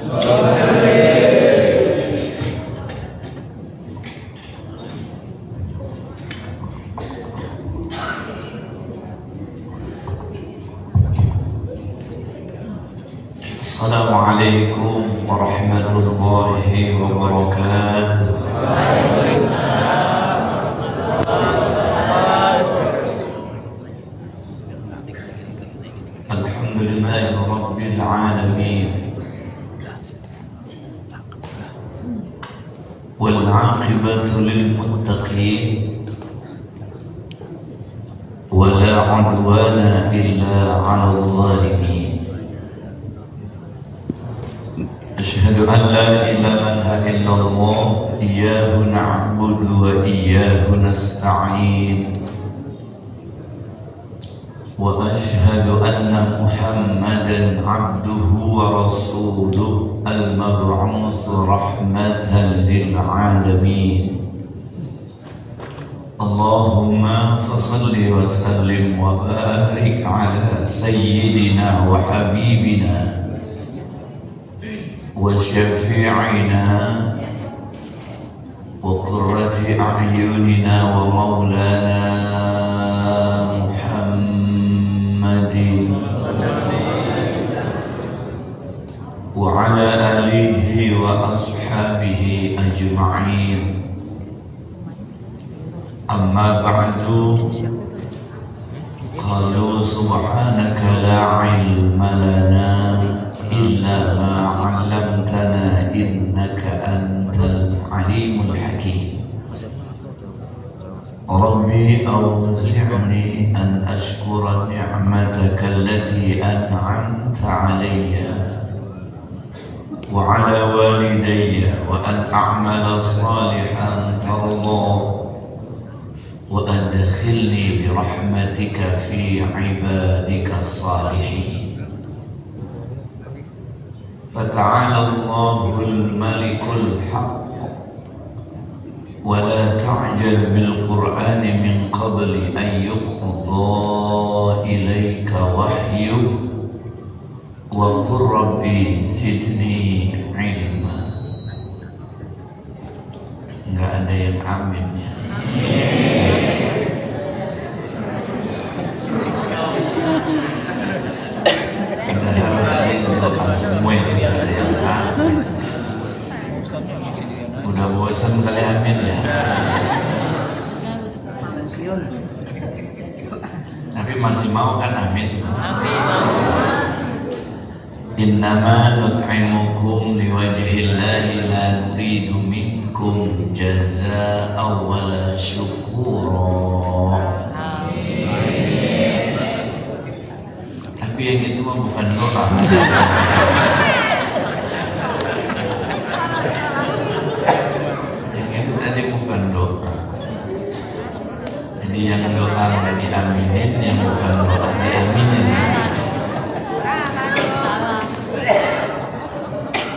Assalamualaikum warahmatullahi wabarakatuh. Alhamdulillahi rabbil alamin. Wal 'aqibatu lil muttaqin. Wa la 'udwana illa 'alal zalimin. أشهد أن لا إله إلا الله إياه نعبد وإياه نستعين وأشهد أن محمدا عبده ورسوله المبعوث رحمة للعالمين اللهم فصل وسلم وبارك على سيدنا وحبيبنا وشفيعنا وقرة أعيننا ومولانا محمد وعلى آله وأصحابه أجمعين أما بعد قالوا سبحانك لا علم لنا إلا ما علمتنا إنك أنت العليم الحكيم ربي أوزعني أن أشكر نعمتك التي أنعمت علي وعلى والدي وأن أعمل صالحا ترضاه وأدخلني برحمتك في عبادك الصالحين فتعالى الله الملك الحق ولا تعجل بالقرآن من قبل أن يقضى إليك وحيه وقل ربي زدني علما. Enggak ada yang amin ya. Semua yang udah bosan kali amin ya. Tapi masih mau kan amin? Innama nut'imukum liwajhillahi la nuridu minkum jazaa'an wala syukura. Tapi yang itu mah bukan doa. Yang itu tadi bukan doa. Jadi yang doa nggak diaminin, yang bukan doa diaminin.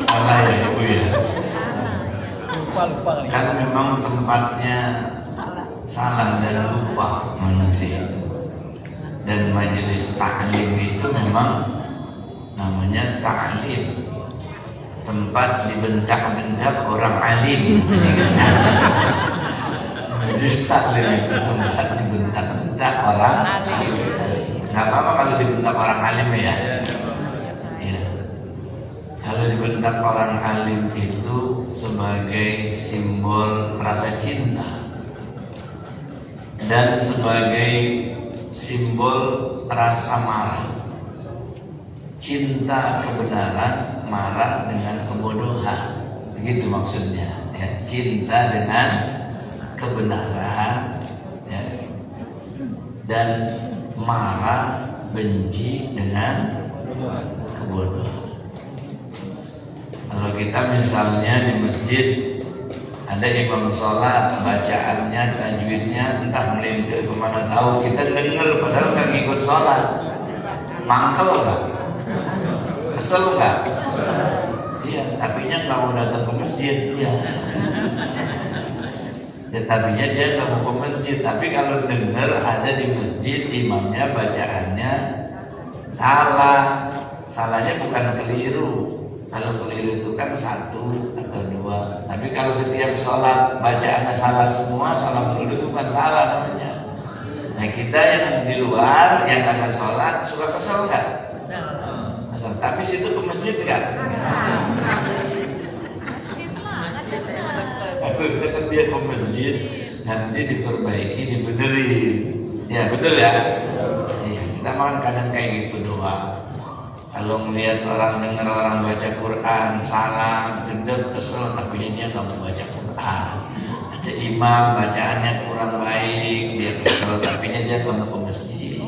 Salah ya ibu ya. Kan memang tempatnya salah dan lupa manusia. Dan majelis ta'lim itu memang namanya ta'lim, tempat dibentak-bentak orang alim. Majelis ta'lim itu tempat dibentak-bentak orang alim. Gak apa-apa kalau dibentak orang alim ya. Ya. Kalau dibentak orang alim itu sebagai simbol rasa cinta dan sebagai simbol rasa marah. Cinta kebenaran, marah dengan kebodohan. Begitu maksudnya ya. Cinta dengan kebenaran ya. Dan marah, benci dengan kebodohan. Kalau kita misalnya di masjid ada imam sholat, bacaannya, tajwidnya entah melintir kemana tahu, kita dengar padahal nggak ikut sholat, mangkel nggak? Kesel nggak? Iya, tapinya nggak mau datang ke masjid, iya. Ya, tapinya dia nggak mau ke masjid, tapi kalau dengar ada di masjid imamnya bacaannya salah, salahnya bukan keliru, Kalau keliru itu kan 1 atau 2. Tapi kalau setiap sholat bacaannya salah semua, sholat keliru itu bukan salah namanya. Nah kita yang di luar yang kagak sholat suka kesel nggak? Kesel. Tapi situ ke masjid nggak? Maksudnya kan dia ke masjid nanti diperbaiki, dibenerin. Ya betul ya. Iya, kita makan kadang kayak gitu doang. Kalau melihat orang dengar orang baca Quran salah, gendut, kesel, tapi dia nggak mau baca Quran. Ada imam bacaannya kurang baik, dia kesel, tapi dia nggak mau ke masjid.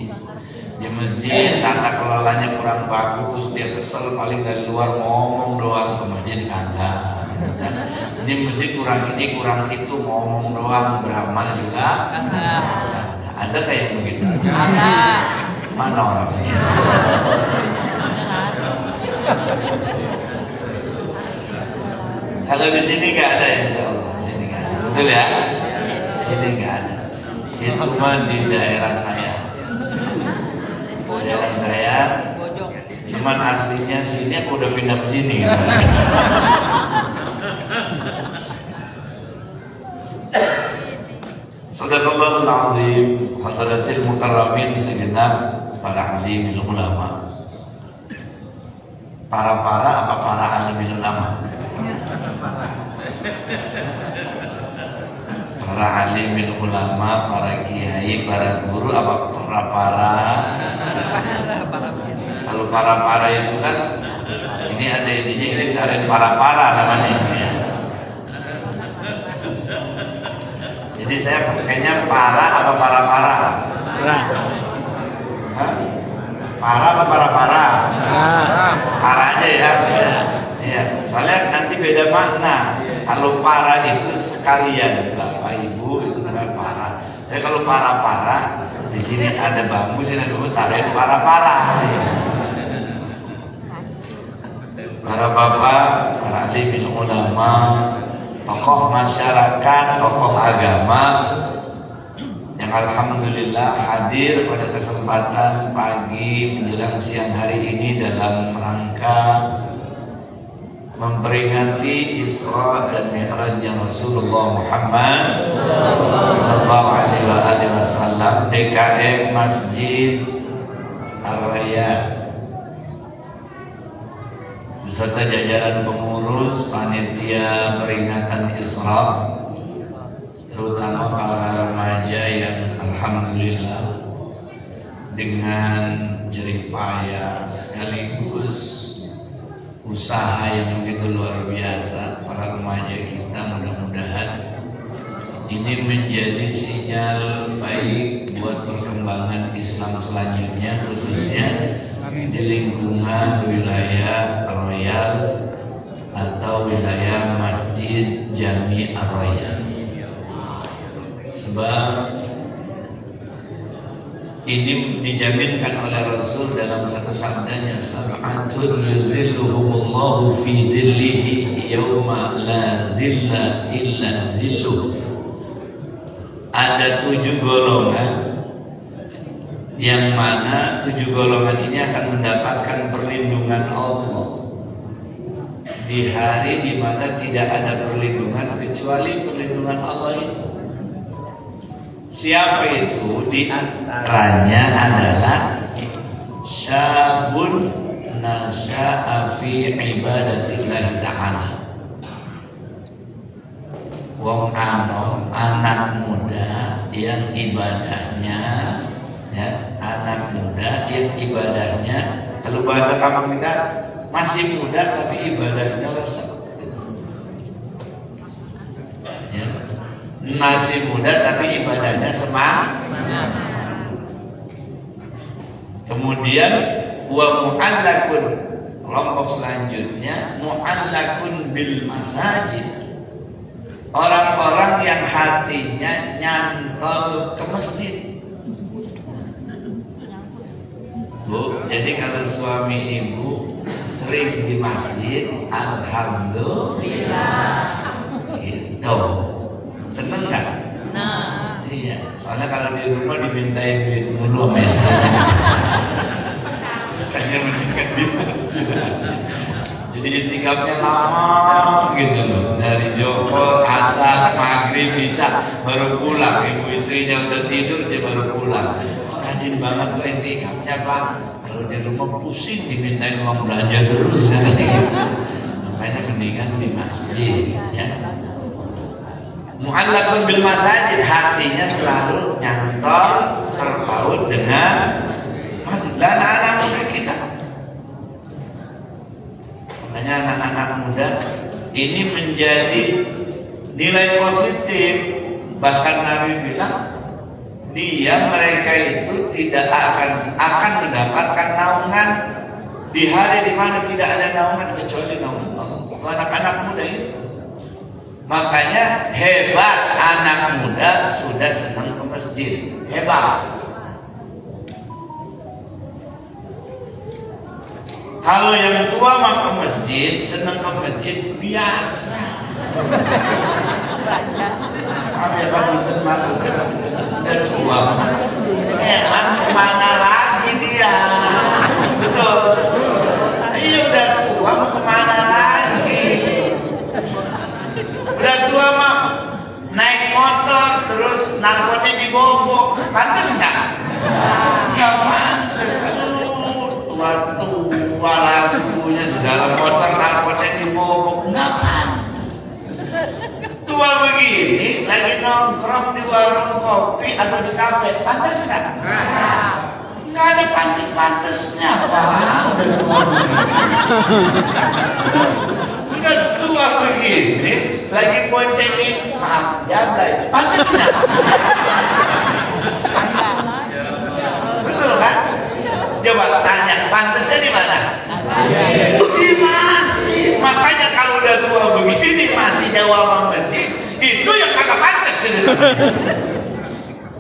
Di masjid tata kelolanya kurang bagus, dia kesel, paling dari luar ngomong doang, ke masjid kagak. Ini masjid kurang ini kurang itu, ngomong doang, beramal juga. Ada kayak begitu? Mana orangnya? Kalau di sini nggak ada, insya Allah. Di sini nggak ada, betul ya? Di sini nggak ada. Itu cuma di daerah saya. Daerah saya, cuman aslinya sini aku udah pindah ke sini. Sadaqallahul azim, hadratil mukarramin segenap para alimil ulama. Para apa para alimil ulama? Para alimil ulama, para kiai, para guru, apa para kalau para itu kan ini ada ininya, ini tarik para namanya. Jadi saya pakainya para apa para? Hah? Para apa para? Para aja ya. Iya, soalnya nanti beda makna. Kalau para itu sekalian, Bapak Ibu itu namanya para. Jadi kalau para di sini ada bambu, sini ada bambu, tarik para. Para bapak, para alimul ulama, tokoh masyarakat, tokoh agama yang alhamdulillah hadir pada kesempatan pagi menjelang siang hari ini dalam rangka memperingati Isra dan Mi'rajnya Rasulullah Muhammad sallallahu alaihi wasallam, DKM Masjid Ar-Raya beserta jajaran pengurus panitia peringatan Isra, terutama para remaja yang alhamdulillah dengan jerih payah sekaligus usaha yang begitu luar biasa para remaja kita, mudah-mudahan ini menjadi sinyal baik buat perkembangan Islam selanjutnya, khususnya di lingkungan wilayah Royal atau wilayah Masjid Jami Ar-Royal. Sebab ini dijaminkan oleh Rasul dalam satu sabdanya, sab'atun yudhilluhumullahu fi dhillihi yawma la dhilla illa dhilluh. Ada 7 golongan yang mana 7 golongan ini akan mendapatkan perlindungan Allah di hari di mana tidak ada perlindungan kecuali perlindungan Allah ini. Siapa itu? Di antaranya adalah syabun nasya'a fi ibadatillah ta'ala. Wong anom, anak muda yang ibadahnya ya, anak muda yang ibadahnya, kalau bahasa kampung kita masih muda tapi ibadahnya resep. Ya. Masih muda tapi ibadahnya semangat. Kemudian wa mu'allakun, kelompok selanjutnya mu'allakun bil masajid. Orang-orang yang hatinya nyantol ke masjid. Bu, jadi kalau suami ibu sering di masjid, alhamdulillah. Gitu. Seneng nggak? Nah. Iya. Soalnya kalau di rumah dimintain duit mulu sama istrinya. Hanya mendingan di masjid. Jadi itikafnya lama gitu loh, dari Joko, asar, maghrib, isya baru pulang. Ibu istrinya udah tidur dia baru pulang. Rajin banget tuh itikafnya Pak. Kalau di rumah pusing dimintain uang belanja terus. Makanya mendingan di masjid ya. Mu'allaqun bil masajid, hatinya selalu nyantol terpaut dengan masjid. Dan anak muda kita, makanya anak-anak muda ini menjadi nilai positif. Bahkan Nabi bilang mereka itu tidak akan mendapatkan naungan di hari di mana tidak ada naungan kecuali naungan Allah. Anak-anak muda itu, makanya hebat anak muda sudah senang ke masjid, hebat. Kalau yang tua mah ke masjid, senang ke masjid biasa. Kami kamu termasuk udah tua, kemana lagi dia? Betul. Iya udah tua mau kemana lagi? Udah tua mah naik motor terus narkonya dibobok, pantas nggak? Nggak pantas. Tua lagunya segala motor narkonya dibobok, nggak pantas. Tua begini lagi nongkrong di warung kopi atau di kafe, pantas nggak? Nggak ada pantas-pantasnya Pak. Udah tua begini lagi boncengin maaf jablay, pantas nggak? Betul kan? Coba tanya, pantasnya di mana? Di masjid. Makanya kalau udah tua begini masih jawab masjid, itu yang kagak pantas.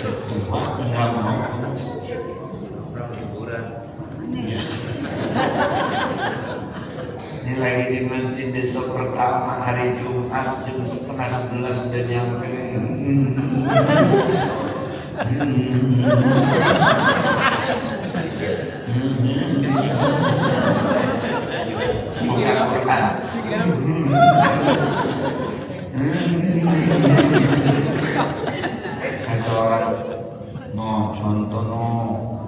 Tua nggak mau ke masjid. Ini lagi di masjid besok pertama hari Jumat jam 10:30 sudah nyampe. Buka Quran. Kata orang, no contoh no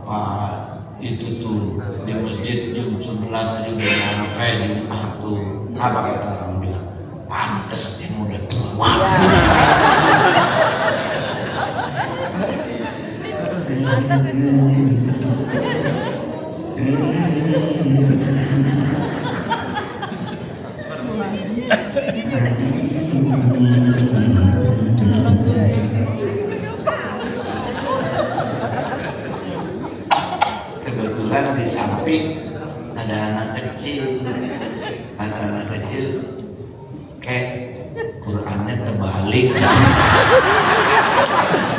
Pak, itu tuh di masjid jam 11 aja udah nyampe Jumat tuh. Apa kata orang bilang? Pantes dia udah tua. Kebetulan di samping ada anak kecil. Ada anak kecil kayak Qurannya terbalik.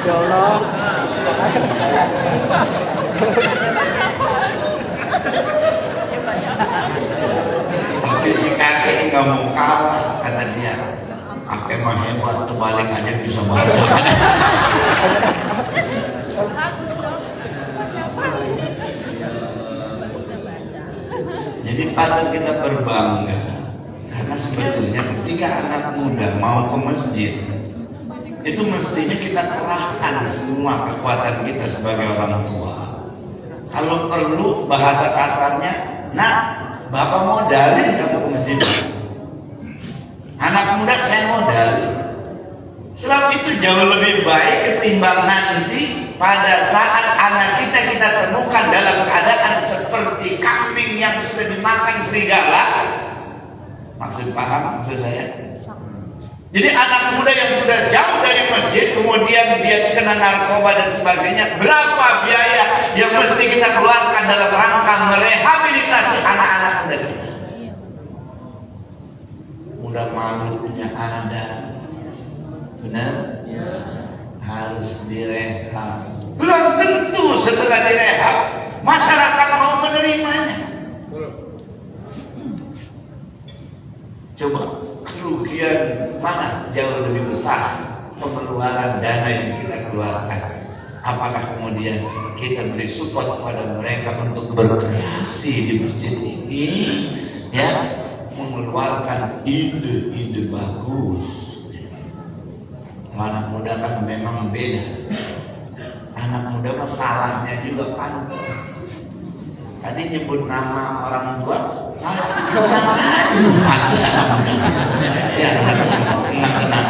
Ya Allah. Tapi si kakek nggak mau kalah, kata dia. Kakek mah hebat, terbalik aja bisa baca. Jadi patut kita berbangga, karena sebetulnya ketika anak muda mau ke masjid, itu mestinya kita kerahkan semua kekuatan kita sebagai orang tua. Kalau perlu bahasa kasarnya, nak, bapak modalin kamu ke masjid. Anak muda saya modalin. Sebab itu jauh lebih baik ketimbang nanti pada saat anak kita temukan dalam keadaan seperti kambing yang sudah dimakan serigala. Paham maksud saya? Jadi anak muda yang sudah jauh dari masjid, kemudian dia kena narkoba dan sebagainya, berapa biaya yang mesti kita keluarkan dalam rangka merehabilitasi anak-anak muda kita? Mudah malunya ada, benar? Harus direhab. Belum tentu setelah direhab masyarakat mau menerimanya. Coba kerugian mana jauh lebih besar pengeluaran dana yang kita keluarkan? Apakah kemudian kita beri support kepada mereka untuk berkreasi di masjid ini? Ya, mengeluarkan ide-ide bagus. Kalau anak muda kan memang beda. Anak muda masalahnya juga pantas. Tadi nyebut nama orang tua, salah. Pantas anak muda. Ya, kenal.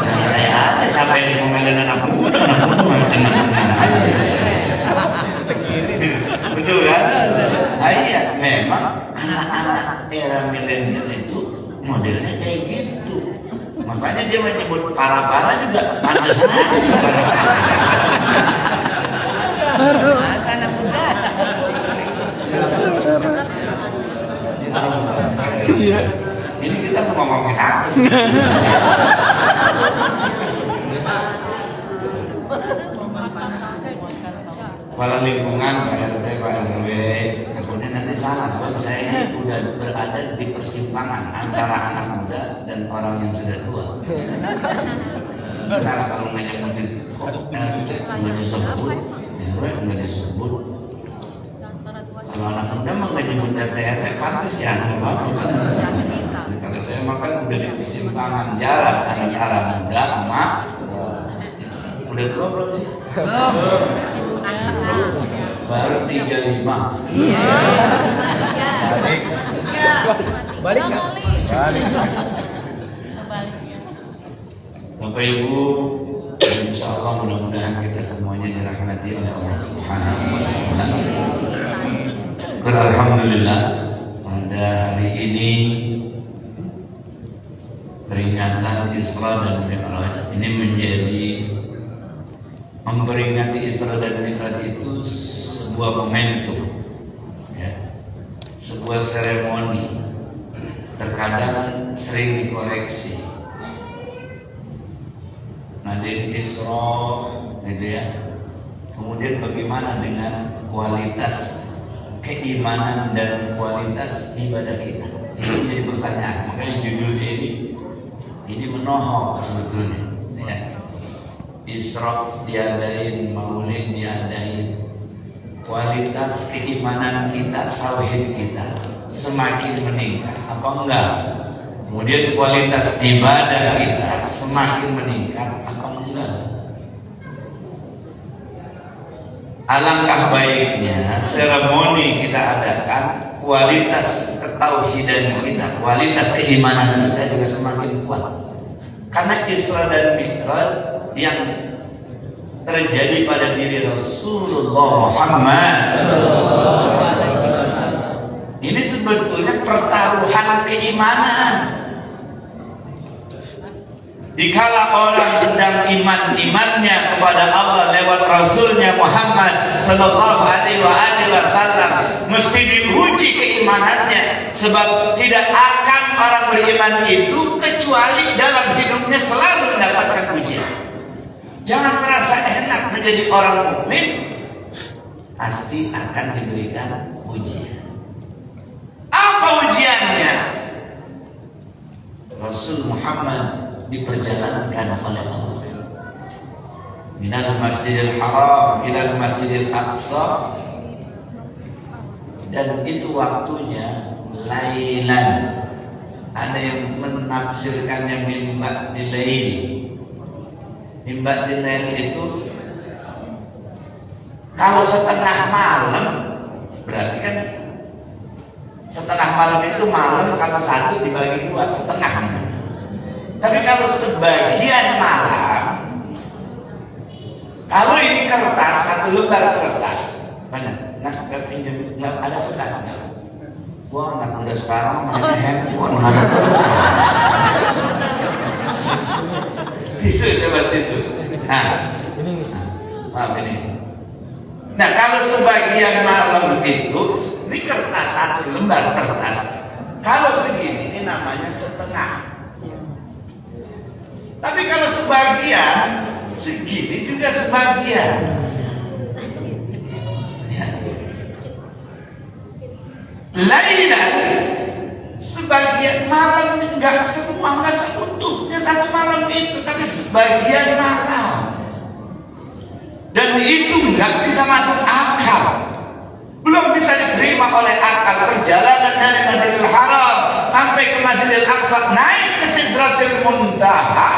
Saya siapa yang ngomelin anak muda kenal. Betul kan? Iya, memang anak-anak era milenial itu modelnya kayak gitu. Makanya dia menyebut para-para juga pantas aja juga. Anak muda. Iya. Ini kita mau ngomongin apa sih? Kepala lingkungan, Pak RT, Pak RW, kemudian nanti salah sebab saya ini udah berada di persimpangan antara anak muda dan orang yang sudah tua. Salah kalau ngejemutin kok nggak disebut, RW nggak disebut. Kalau anak muda mah nggak nyebut RT RW, pantas ya nggak apa-apa. Kalau saya makan udah di persimpangan jalan antara muda sama udah tua belum sih? Baru 35. Balik. Bapak Ibu, insya Allah mudah-mudahan kita semuanya dirahmati oleh Allah Subhanahu wa Ta'ala. Alhamdulillah, pada hari ini peringatan Isra dan Mi'raj ini menjadi memperingati Isra dan Mi'raj itu sebuah momentum, ya, sebuah seremoni. Terkadang sering dikoreksi. Nadir Isra, gitu ya. Kemudian bagaimana dengan kualitas keimanan dan kualitas ibadah kita? Itu jadi pertanyaan. Makanya judulnya ini menohok sebetulnya. Ya. Isra diadain, Maulid diadain, kualitas keimanan kita, tauhid kita semakin meningkat apa enggak? Kemudian kualitas ibadah kita semakin meningkat apa enggak? Alangkah baiknya seremoni kita adakan, kualitas ketauhidan kita, kualitas keimanan kita juga semakin kuat. Karena Isra dan Mi'raj yang terjadi pada diri Rasulullah Muhammad ini sebetulnya pertaruhan keimanan. Dikala orang sedang imannya kepada Allah lewat Rasulnya Muhammad Sallallahu Alaihi Wasallam, mesti diuji keimanannya, sebab tidak akan orang beriman itu kecuali dalam hidupnya selalu mendapatkan ujian. Jangan merasa enak menjadi orang mukmin, pasti akan diberikan ujian. Apa ujiannya? Rasul Muhammad diperjalankan oleh Allah minal masjidil haram ilal masjidil aqsa, dan itu waktunya lailan. Ada yang menafsirkannya min ba'dil lail. Min ba'dil lail itu kalau setengah malam, berarti kan setengah malam itu malam kalau satu dibagi dua, setengah. Tapi kalau sebagian malam, kalau ini kertas, satu lembar kertas, mana? Nggak pinjam, nggak ada kertas. Wah, anak muda sekarang main handphone, mana kertas? Tisu, coba tisu. Nah, maaf ini. Nah, kalau sebagian malam itu, ini kertas, satu lembar kertas. Kalau segini, ini namanya setengah. Tapi kalau sebagian, segini juga sebagian. Lailan, sebagian malam, enggak semua, enggak seutuhnya satu malam itu, tapi sebagian malam. Dan itu enggak bisa masuk akal, belum bisa diterima oleh akal. Perjalanan dari Masjidil Haram sampai ke Masjidil Aqsa, naik ke Sidratil Muntaha,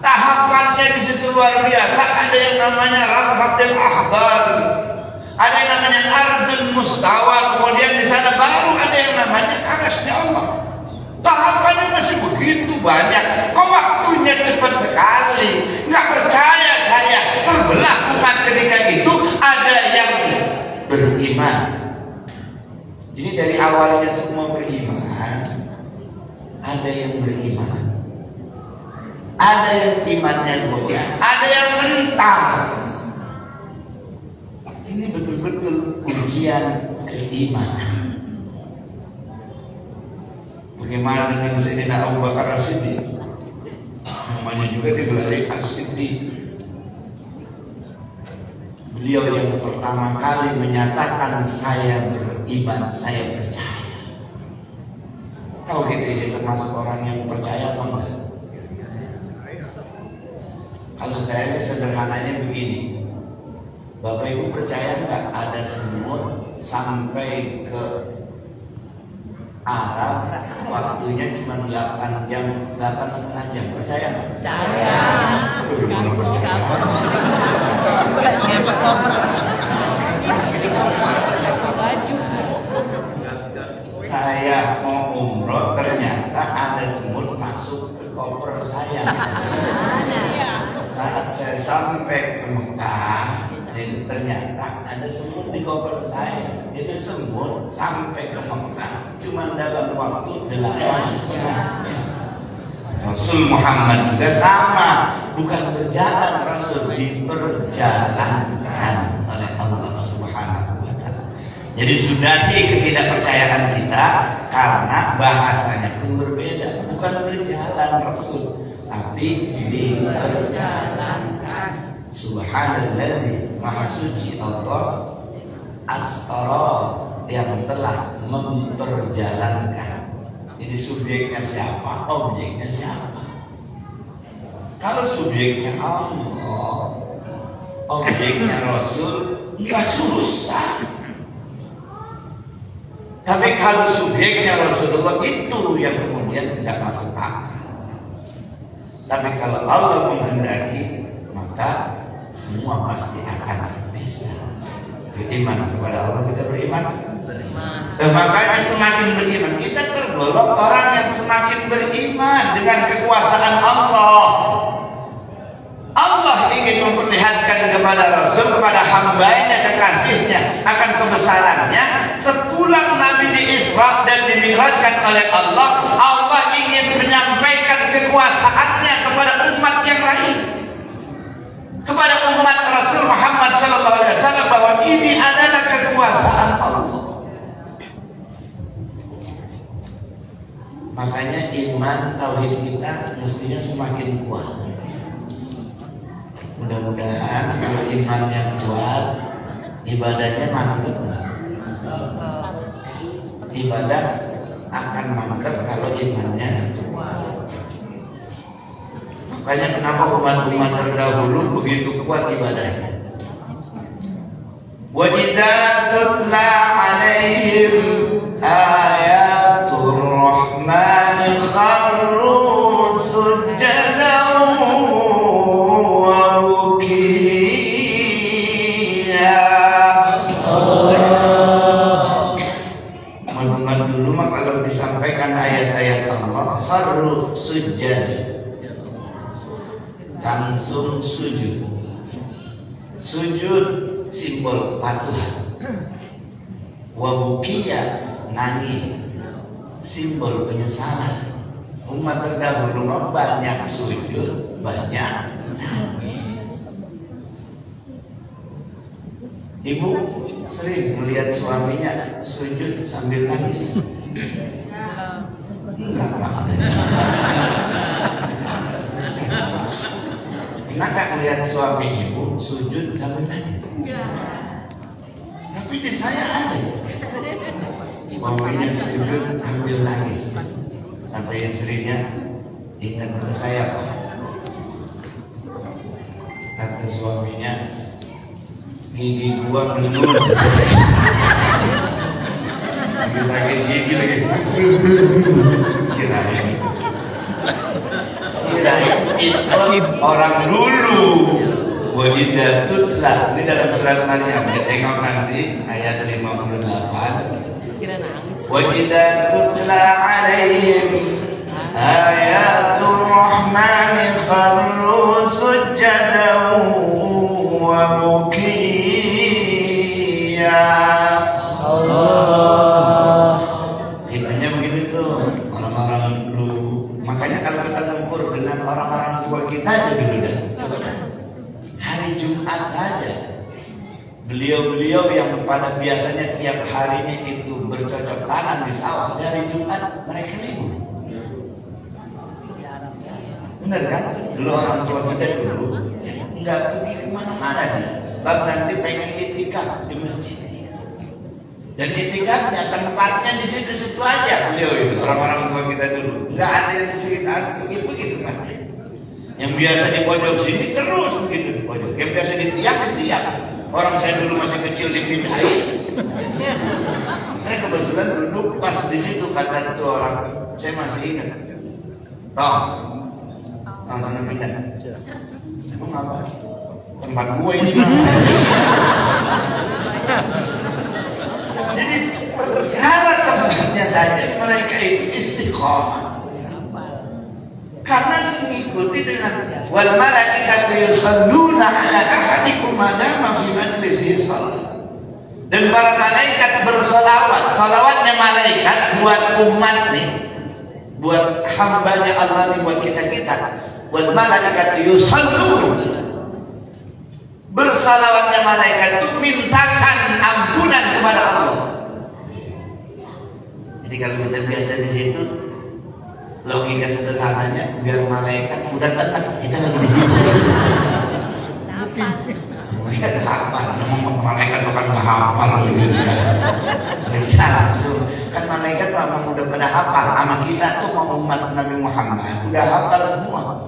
tahapannya di situ luar biasa. Ada yang namanya Rafatil Ahbar, ada yang namanya Ardul Mustawa, kemudian di sana baru ada yang namanya Arasnya Allah. Tahapannya masih begitu banyak. Kok waktunya cepat sekali? Nggak percaya saya. Terbelah umat ketika itu. Ada yang beriman. Jadi dari awalnya semua beriman, ada yang beriman, ada yang imannya goyah, ada yang mental. Ini betul-betul ujian keimanan. Bagaimana dengan Sayyidina Abu Bakar As-Siddiq? Namanya juga digelari As-Siddiq. Beliau yang pertama kali menyatakan saya beriman, saya percaya. Tahu kita ini termasuk orang yang percaya apa enggak? Kalau saya sih sederhananya begini. Bapak Ibu percaya enggak ada semut sampai ke Arab waktunya cuma 8 jam, 8,5 jam. Percaya nggak? Percaya. Belum percaya. Saya mau umroh, ternyata ada semut masuk ke koper saya. Saat saya sampai ke Mekah, itu ternyata ada semut di koper saya. Itu semut sampai ke Mekah cuma dalam waktu 8,5 jam. Rasul Muhammad juga sama, bukan berjalan Rasul, diperjalankan oleh Allah Subhanahu wa Ta'ala. Jadi sudahi ketidakpercayaan kita karena bahasanya pun berbeda, bukan berjalan Rasul, tapi diperjalankan. Subhanalladzi, maha suci Allah, astara, yang telah memperjalankan. Jadi subjeknya siapa, objeknya siapa? Kalau subjeknya Allah, objeknya Rasul, nggak susah. Tapi kalau subjeknya Rasulullah, itu yang kemudian tidak masuk akal. Tapi kalau Allah menghendaki, maka semua pasti akan bisa. Beriman kepada Allah, kita beriman. Makanya semakin beriman, kita tergolong orang yang semakin beriman dengan kekuasaan Allah. Allah ingin memperlihatkan kepada Rasul, kepada hambanya, kekasihnya akan kebesarannya. Sepulang Nabi di Isra dan dimi'rajkan oleh Allah, Allah ingin menyampaikan kekuasaannya kepada umat yang lain, kepada umat Rasul Muhammad SAW, bahwa ini adalah kekuasaan Allah. Makanya iman tauhid kita mestinya semakin kuat. Mudah-mudahan kalau imannya kuat, ibadahnya mantap. Ibadah akan mantap kalau imannya kuat. Makanya kenapa umat-umat terdahulu begitu kuat ibadahnya. Wa idza tutla 'alaihim ayatul rahman kharru sujadan wa bukiya. Teman-teman dulu mah kalau disampaikan ayat-ayat Allah kharru sujadan, langsung sujud. Sujud simbol kepatuhan. Wabukia, nangis, simbol penyesalan. Umat terdahulu banyak sujud, banyak nangis. Ibu sering melihat suaminya sujud sambil nangis. Enggak Pernahkah melihat suami ibu sujud sambil nangis? Enggak. Tapi di saya ada. Suaminya sujud sambil nangis. Kata istrinya, ingat ke saya Pak. Kata suaminya, gigi gua menurun. Lagi sakit gigi lagi. Kirain itu orang dulu. Wajida tutla, ini dalam surat Maryam. Ya, tengok nanti ayat 58. Wajida tutla alaihim ayatul rahmani kharru sujjadan wa bukiya. Allah. Ibaratnya begitu tuh orang-orang dulu. Makanya kalau kita ngumpul dengan orang-orang tua kita aja dulu dah. Coba hari Jumat saja, beliau-beliau yang pada biasanya tiap harinya itu bercocok tanam di sawah, dari Jumat mereka libur. Benar kan? Dulu orang tua kita dulu nggak pergi kemana-mana nih, sebab nanti pengen itikaf di masjid. Dan itikafnya tempatnya di situ-situ aja beliau itu, orang-orang tua kita dulu. Nggak ada yang sekitar begitu kan? Yang biasa di pojok sini terus begitu di pojok. Yang biasa di tiap. Orang saya dulu masih kecil dipindahin. Saya kebetulan duduk pas di situ kata itu orang. Saya masih ingat. Tangan pindah. Emang apa? Tempat gue ini mah. Jadi perkara tempatnya saja mereka itu istiqomah. Karena mengikuti dengan wal malaikatu yusalluna ala ahadikum ma dama fi majlisihi shalah. Dan para malaikat bersolawat. Solawatnya malaikat buat umat nih, buat hambanya Allah nih, buat kita-kita. Wal malaikatu yusalluna, bersolawatnya malaikat itu mintakan ampunan kepada Allah. Jadi kalau kita biasa di situ, logika sederhananya biar malaikat udah datang, kita lagi di situ. Ada hafal, memang malaikat bukan nggak hafal gitu. Ya langsung kan malaikat memang udah pada hafal. Sama kita tuh mau umat Nabi Muhammad udah hafal semua.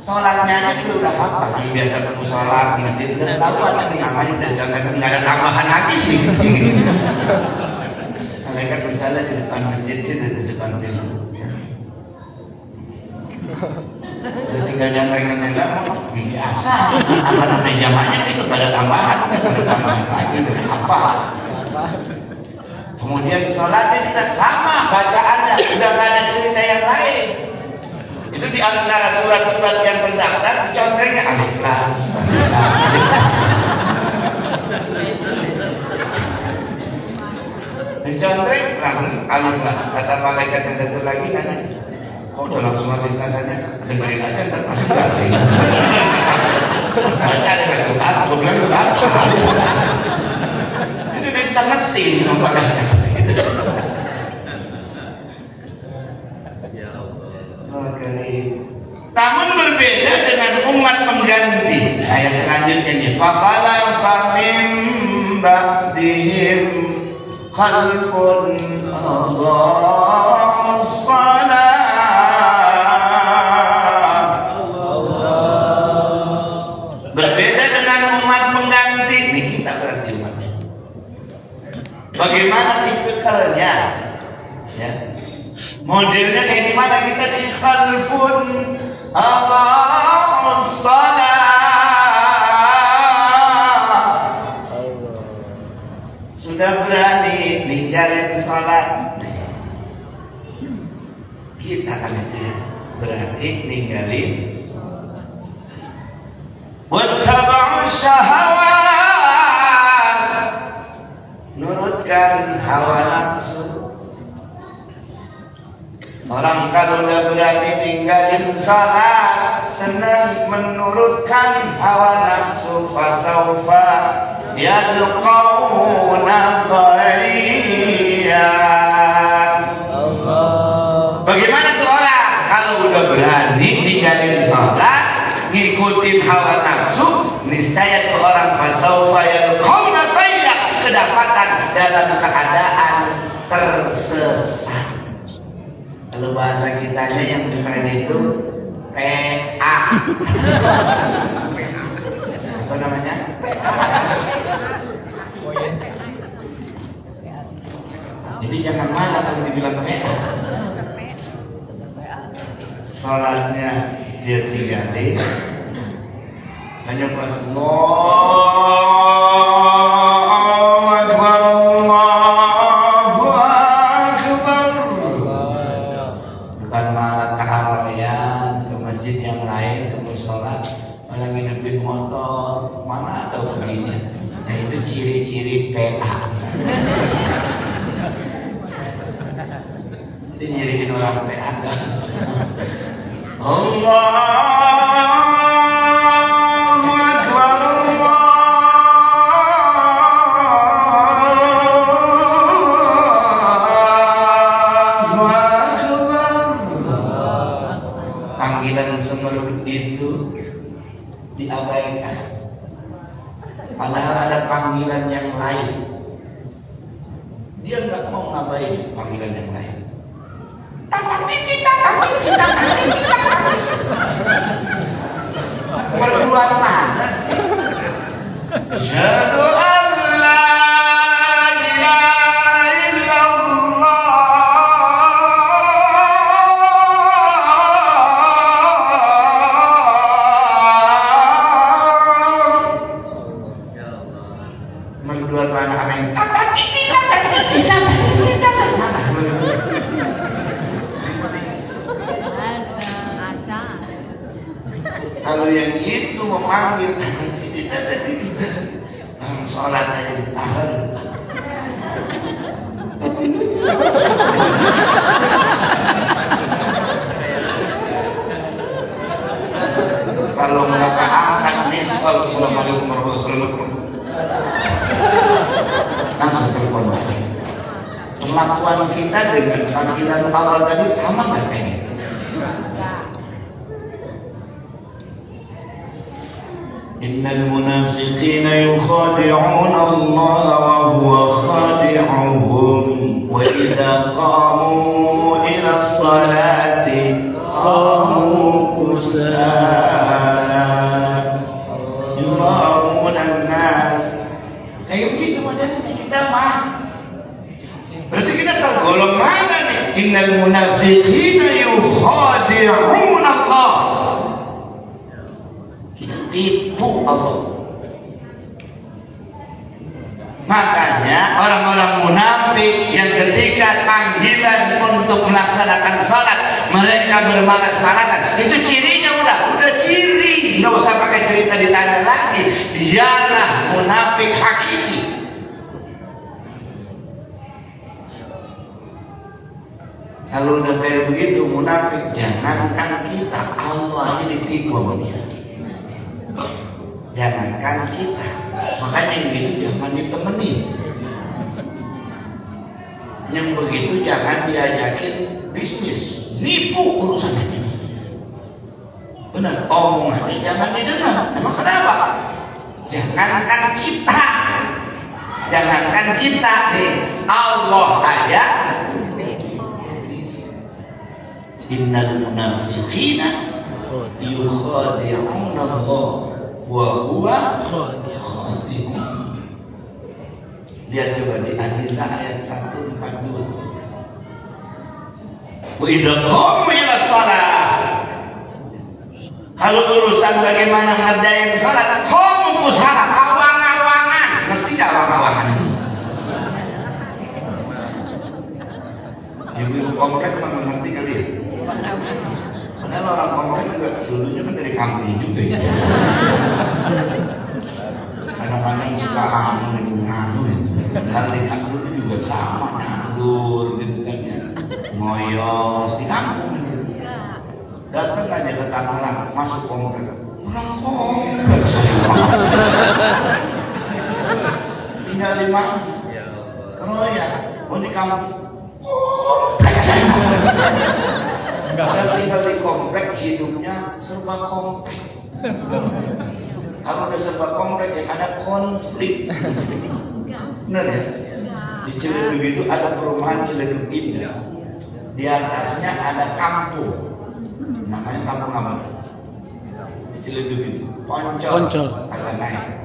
Sholatnya aja itu udah hafal. Yang biasa perlu sholat di masjid udah tahu ada namanya, udah jangan nggak ada tambahan lagi sih. Malaikat bersalah di depan masjid situ, di depan pintu. Udah tinggal nyandang biasa. Apa namanya jamaknya itu pada tambahan lagi apa? Kemudian sholatnya tidak sama bacaannya, sudah nggak ada cerita yang lain. Itu di antara surat-surat yang terdaftar contohnya Al-Ikhlas. Contohnya langsung Al-Ikhlas. Kata malaikat yang satu lagi nanya, kok udah langsung Al-Ikhlas saja? Dengerin aja ntar masuk hati. Pas baca ada langsung aku bilang apa? Ini udah kita ngerti nomornya. Namun berbeda dengan umat pengganti. Ayat selanjutnya nih, fakhalafa min ba'dihim khalfun Allahu salat. Berbeda dengan umat pengganti. Nih kita berarti umatnya. Bagaimana tipikalnya? Ya. Modelnya kayak gimana kita di khalfun Allahu salat. Sudah berani ninggalin salat. Kita kan itu ya, berani ninggalin wattaba'u syahawat, nurutkan hawa nafsu. Orang kalau udah berani ninggalin salat, senang menurutkan hawa nafsu, fasaufa yalqauna ghayyan. Bagaimana tuh orang kalau udah berani ninggalin salat, ngikutin hawa nafsu, niscaya tuh orang fasaufa yalqauna ghayyan, kedapatan dalam keadaan tersesat. Kalau bahasa kitanya yang keren itu PA. Apa namanya? Jadi jangan marah kalau dibilang PA. Salatnya dia tinggalin, hanya pas Allahu Akbar, Allahu Akbar. Bukan malah keharoyan ke masjid yang lain, ke musola, malah ngidupin motor, mana tahu begini. Nah itu ciri-ciri PA. Ini nyiriin orang PA. Allahu Akbar, Allahu Akbar. Panggilan semerbit itu diabaikan. Padahal ada panggilan yang lain. Dia nggak mau ngabain panggilan yang lain. Berdua mana sih? Asyhadu an la ilaha illallah. Berdua mana amin? Kalau yang itu memanggil sholat aja ditahan. Kalau nggak keangkat miskol, assalamualaikum warahmatullahi wabarakatuh, langsung telepon lagi. Perlakuan kita dengan panggilan Allah tadi sama nggak kayaknya? Innal munafiqina yukhadi'una Allah wa huwa khadi'uhum wa idza qamu ila as-salati qamu kusala yura'una an-nas. Kayak begitu modelnya kita mah. Berarti kita tergolong mana nih? Innal munafiqina yukhadi'una Allah. Tipu Allah. Makanya orang-orang munafik yang ketika panggilan untuk melaksanakan sholat mereka bermalas-malasan, itu cirinya udah ciri, nggak usah pakai cerita ditanya lagi. Dialah munafik hakiki. Kalau udah kayak begitu munafik, jangankan kita, Allah aja ditipu sama dia. Jangankan kita, makanya yang gitu jangan ditemenin. Yang begitu jangan diajakin bisnis, nipu urusan ini. Benar, omongannya jangan didengar. Emang kenapa? Jangankan kita nih, Allah aja. Innal munafiqina yukhadi'una Allah wa huwa khadi'uhum. Lihat coba di An-Nisa ayat 142. Wa idza qamu ila shalah, kalau urusan bagaimana mengerjakan salat, qamu kusala, awang-awangan. Ngerti enggak awang-awangan? Ibu komplek memang ngerti kali ya? Padahal orang komplek juga dulunya kan dari kampung juga ya. Kadang-kadang suka nganggur. Padahal di kampung juga sama, nganggur gitu kan ya. Ngoyos di kampung aja. Datang aja ke Tangerang, masuk komplek. Orang komplek saya. Tinggal di mana? Keroyak. Oh di kampung. Komplek saya. Padahal tinggal di komplek, hidupnya serba komplek. Kalau udah serba komplek ya ada konflik. Benar ya? Di Ciledug itu ada perumahan Ciledug Indah. Di atasnya ada kampung. Namanya kampung apa? Di Ciledug itu Poncol. Agak naik.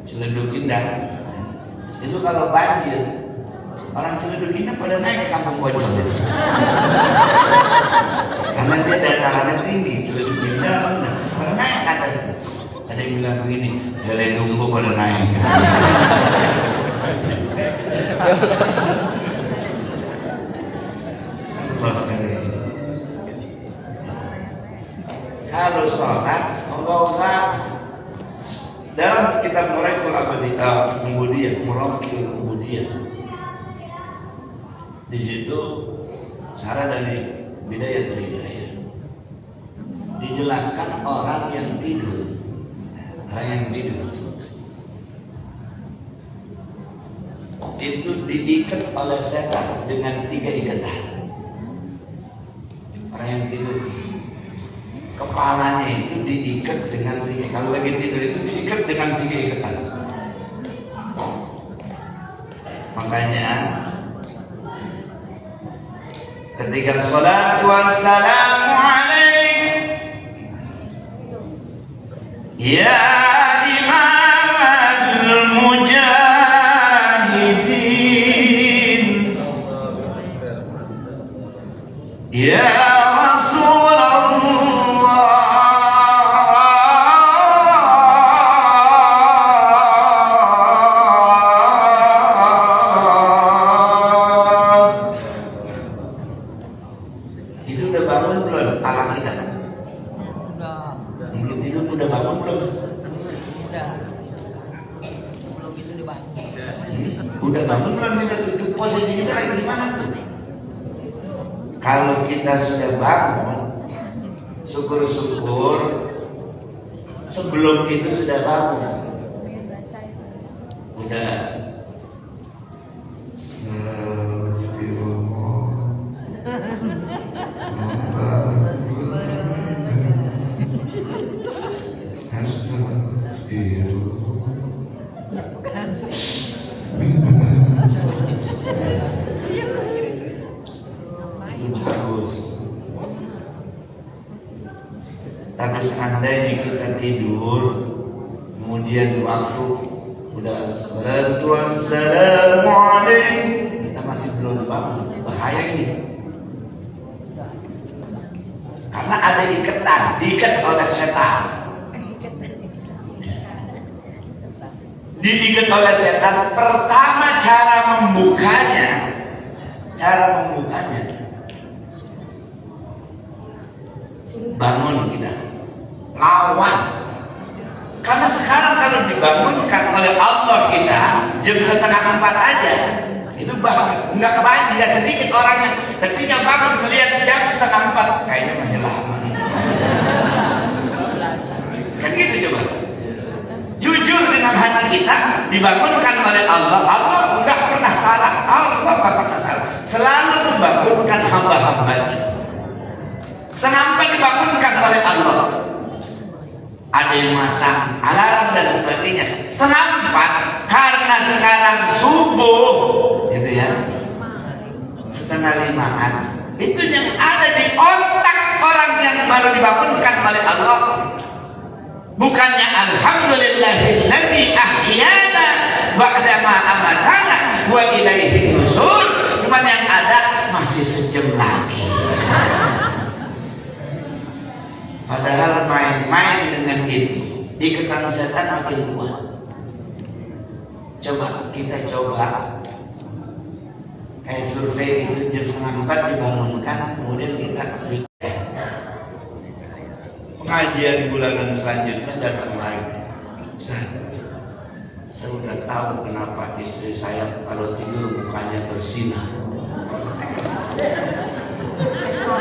Ciledug Indah. Itu kalau banjir Orang Ciledug ini pada naik ke Kampung Bojong di sini. Karena dia datarannya tinggi, Ciledug Indah, pada naik ke atas. Ada yang bilang begini, Lele Dumbo pada naik. Harus sholat, enggak. Dalam kitab Muraikul Ubudiyah, Muraikul Ubudiyah. Di situ cara dari Bidayatul Hidayah dijelaskan orang yang tidur. Orang yang tidur itu diikat oleh setan dengan 3 ikatan. Orang yang tidur kepalanya itu diikat dengan 3. Kalau lagi tidur itu diikat dengan 3 ikatan. Makanya ketika salatu wassalamu alaik ya imamal mujahidin ya udah bangun belum kita tutup posisi kita lagi di mana tuh? Kalau kita sudah bangun, syukur-syukur sebelum itu sudah bangun. Udah tapi seandainya kita tidur, kemudian waktu udah salatu wassalamu alaik, kita masih belum bangun, bahaya ini. Karena ada ikatan, diikat oleh setan. Diikat oleh setan. Pertama cara membukanya, bangun kita, lawan. Karena sekarang kalau dibangunkan oleh Allah kita jam 3:30 aja, itu bahkan nggak kebayang, tidak sedikit orangnya ketika bangun melihat siap 3:30, kayaknya masih lama. Kan gitu coba. Jujur dengan hati kita, dibangunkan oleh Allah. Allah udah pernah salah, Allah nggak pernah salah, selalu membangunkan hamba-hambanya. Sampai dibangunkan oleh Allah. Ada yang masang alarm dan sebagainya. 3:30 karena sekarang subuh, gitu ya. 4:30-an. Itu yang ada di otak orang yang baru dibangunkan oleh Allah. Bukannya alhamdulillahilladzi ahyana ba'da ma amatana wa ilaihi nusyur. Cuman yang ada masih sejam lagi. Padahal main-main dengan itu, ikatan setan makin kuat. Coba kita kayak survei itu jam 3:30 dibangunkan, kemudian kita pengajian bulanan selanjutnya datang lagi. Saya sudah tahu kenapa istri saya kalau tidur mukanya bersinar.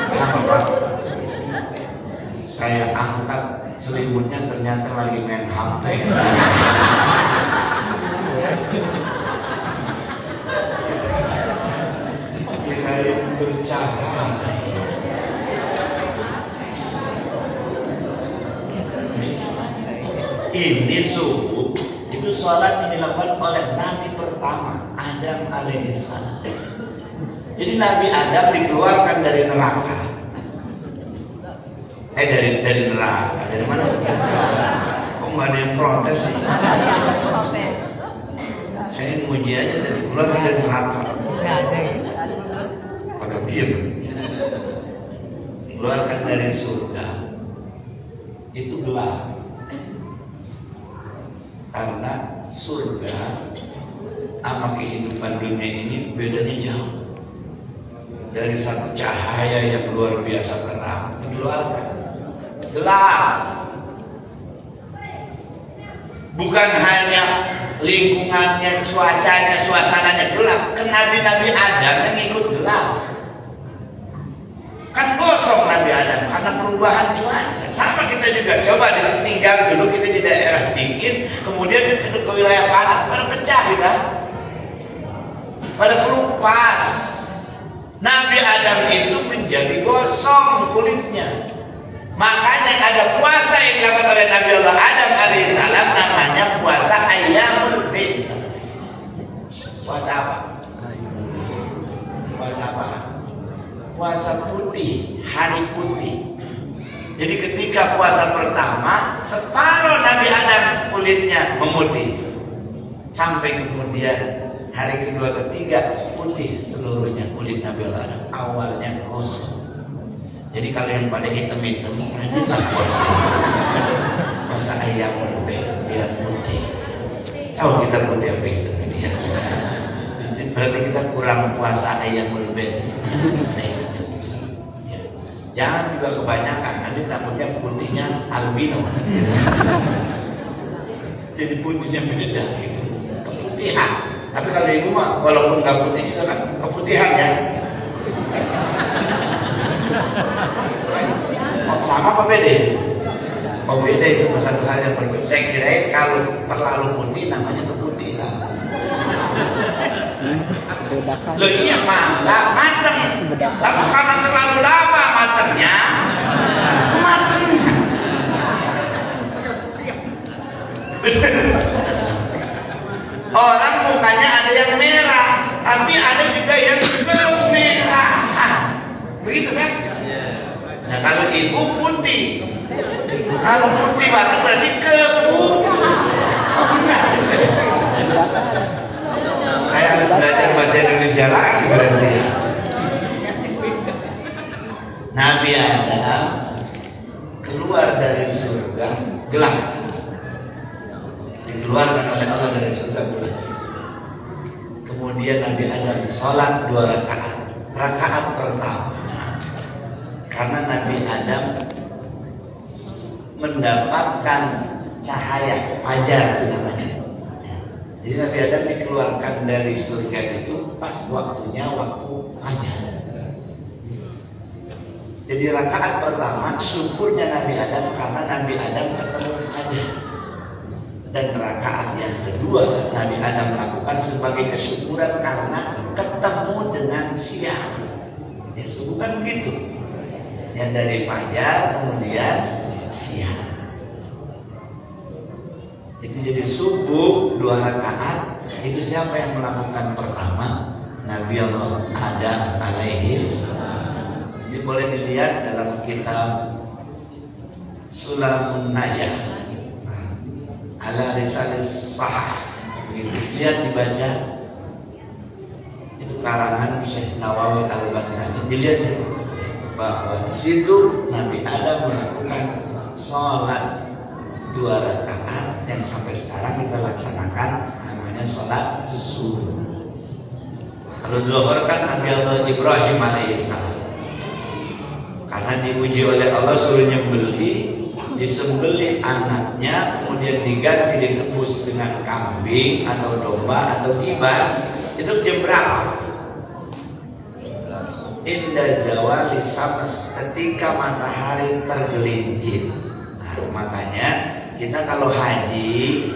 Kenapa Pak? Saya angkat selimutnya ternyata lagi main HP. Kirain bercahaya. Ini subuh itu sholat yang dilakukan oleh Nabi pertama Adam alaihissalam. Jadi Nabi Adam dikeluarkan dari neraka. Dari neraka. Dari mana? Kok nggak ada yang protes sih? Saya muji aja dari keluar dari neraka. Pada diam. Keluarkan dari surga itu gelap. Karena surga sama kehidupan dunia ini bedanya jauh. Dari satu cahaya yang luar biasa terang dikeluarkan gelap. Bukan hanya lingkungannya, cuacanya, suasananya gelap. Kan Nabi Adam yang ikut gelap. Kan kosong Nabi Adam karena perubahan cuaca. Sama kita juga, coba tinggal dulu kita di daerah dingin, kemudian ke wilayah panas, pada pecah kita, pada kelupas. Nabi Adam itu menjadi gosong kulitnya. Makanya ada puasa yang dilakukan oleh Nabi Allah Adam alaihissalam, namanya puasa Ayyamul Bid. Puasa apa? Puasa apa? Puasa putih, hari putih. Jadi ketika puasa pertama, separuh Nabi Adam kulitnya memutih. Sampai kemudian hari kedua, ketiga putih seluruhnya kulit Nabi Allah Adam. Awalnya gosong. Jadi kalian pada hitam-hitam, rajinlah puasa. Puasa Ayyamul Bid biar putih. Kalau kita putih apa hitam ini ya? Berarti kita kurang puasa Ayyamul Bid. Jangan juga kebanyakan, nanti takutnya putihnya albino. Jadi putihnya beda gitu. Keputihan. Tapi kalau ibu mah walaupun nggak putih juga kan keputihan ya. Oh, sama apa beda? Oh beda, itu satu hal yang berbeda. Saya kira kalau terlalu putih namanya keputihan. Loh iya nggak mateng. Tapi karena terlalu lama matengnya, kematangan. Orang mukanya ada yang merah, tapi ada juga yang kemerahan. Begitu kan? Nah kalau ibu putih, kalau putih banget berarti saya harus belajar bahasa Indonesia lagi berarti. Nabi Adam keluar dari surga gelap. Dikeluarkan oleh Allah dari surga gelap. Kemudian Nabi Adam sholat 2 rakaat. Rakaat pertama, karena Nabi Adam mendapatkan cahaya fajar namanya. Jadi Nabi Adam dikeluarkan dari surga itu pas waktunya waktu fajar. Jadi rakaat pertama syukurnya Nabi Adam karena Nabi Adam ketemu fajar. Dan rakaat yang kedua Nabi Adam lakukan sebagai kesyukuran karena ketemu dengan siang. Ya bukan begitu. Yang dari fajar kemudian siang. Itu jadi subuh 2 rakaat. Itu siapa yang melakukan pertama? Nabi Allah Adam alaihi salam. Jadi boleh dilihat dalam kitab Sulamun Najah ala risalis sahah. Begitu lihat dibaca, itu karangan Syekh Nawawi Al-Baghdadi. Dilihat sih bahwa di situ Nabi Adam melakukan sholat 2 rakaat yang sampai sekarang kita laksanakan, namanya sholat subuh. Kalau zuhur kan Nabi Allah Ibrahim alaihissalam, karena diuji oleh Allah suruh nyembeli, disembelih anaknya, kemudian diganti ditebus dengan kambing atau domba atau kibas. Itu jam berapa? Inda zawali syams, ketika matahari tergelincir. Nah, makanya kita kalau haji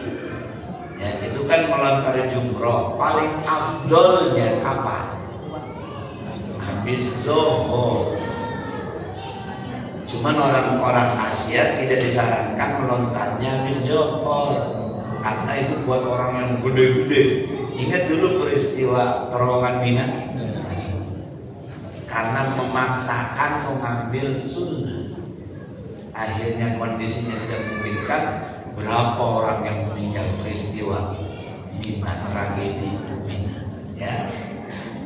ya itu kan melontar jumroh, paling afdolnya kapan? Habis zuhur. Cuman orang-orang Asia tidak disarankan melontarnya habis zuhur, karena itu buat orang yang gede-gede. Ingat dulu peristiwa terowongan Mina, karena memaksakan mengambil sunnah, akhirnya kondisinya tidak memungkinkan. Berapa orang yang meninggal peristiwa Mina, tragedi Mina, ya.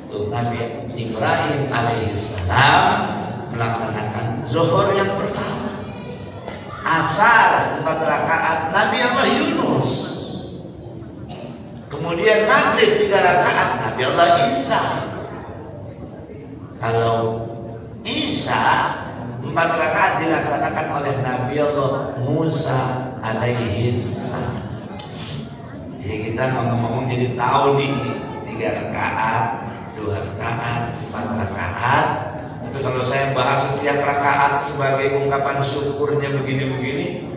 Nabi Ibrahim alaihissalam melaksanakan zuhur yang pertama, asar 4 rakaat Nabi Allah Yunus, kemudian maghrib 3 rakaat Nabi Allah Isa. Kalau Isa 4 rakaat dilaksanakan oleh Nabi Allah Musa alaihissalam. Jadi kita ngomong-ngomong jadi tahu nih 3 rakaat, 2 rakaat, 4 rakaat. Itu kalau saya bahas setiap rakaat sebagai ungkapan syukurnya begini-begini,